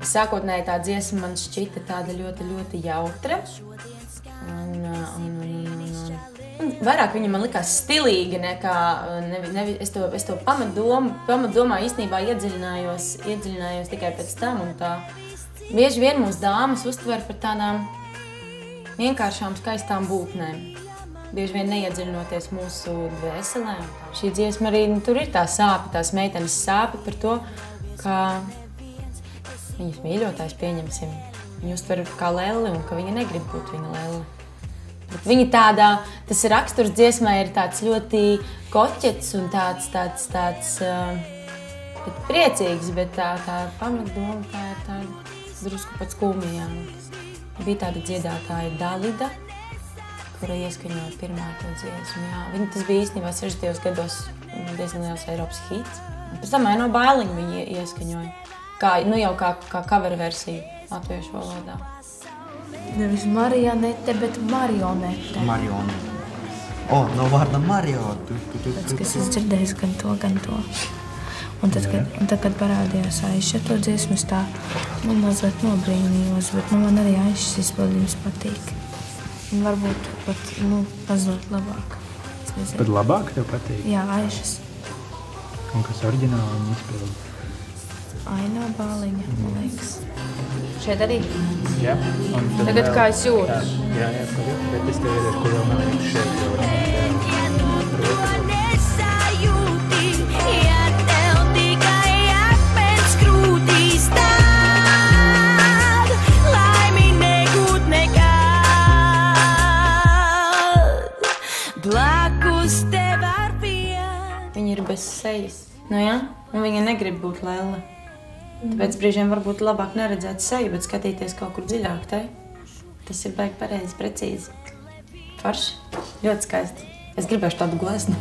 Sākotnēji tā dziesma man šķita tāda ļoti, ļoti jautra. Vairāk viņa man likās stilīga nekā, es to pamatdomā īstenībā iedziļinājos tikai pēc tam, un tā bieži vien mūsu dāmas uztver par tādām vienkāršām, skaistām būtnēm. Bieži vien neiedziļinoties mūsu dvēselē. Šī dziesma arī, tur ir tā sāpe, tās meitenes sāpe par to, ka viņas mīļotājs, pieņemsim, viņu uztver kā lelli un ka viņa negrib būt viņa lelli. Bet viņa tādā, tas raksturs dziesmai ir tāds ļoti koķets un tāds priecīgs, bet tā pamatdoma tā ir tā drusku pat skumjā. Bija tāda dziedātāja Dalida, kura ieskaņoja pirmā to dziesmu. Jā. Tas bija īstenībā 60. gados diezgan liels Eiropas hits. Pēc tam Aino Bailiņu viņa ieskaņoja. Jau kā cover versija latviešu valodā. Nevis marionete, bet marionete. Marionete. No vārda Mario. Pēc, kas es dzirdēju gan to. Un tad, kad parādījās Aiša to dziesmu, es tā mazliet nobrīnījos, bet man arī Aišas izpildījums patīk. Un varbūt pat mazliet labāk. Pat labāk tev patīk? Jā, Aišas. Un kas oriģināli viņa izpilda? Aino Bailiņa, man liekas. Šeit arī? Jā. Tagad kā es jūtu? Jā, bet es tev iedošu, kur vēl nav šeit jau. Viņa ir bez sejas. Un viņa negrib būt lelle. Tāpēc brīžiem varbūt labāk neredzēt seju, bet skatīties kaut kur dziļāk, te. Tas ir baigi pareizi, precīzi. Forši. Ļoti skaisti. Es gribēšu tādu gleznu.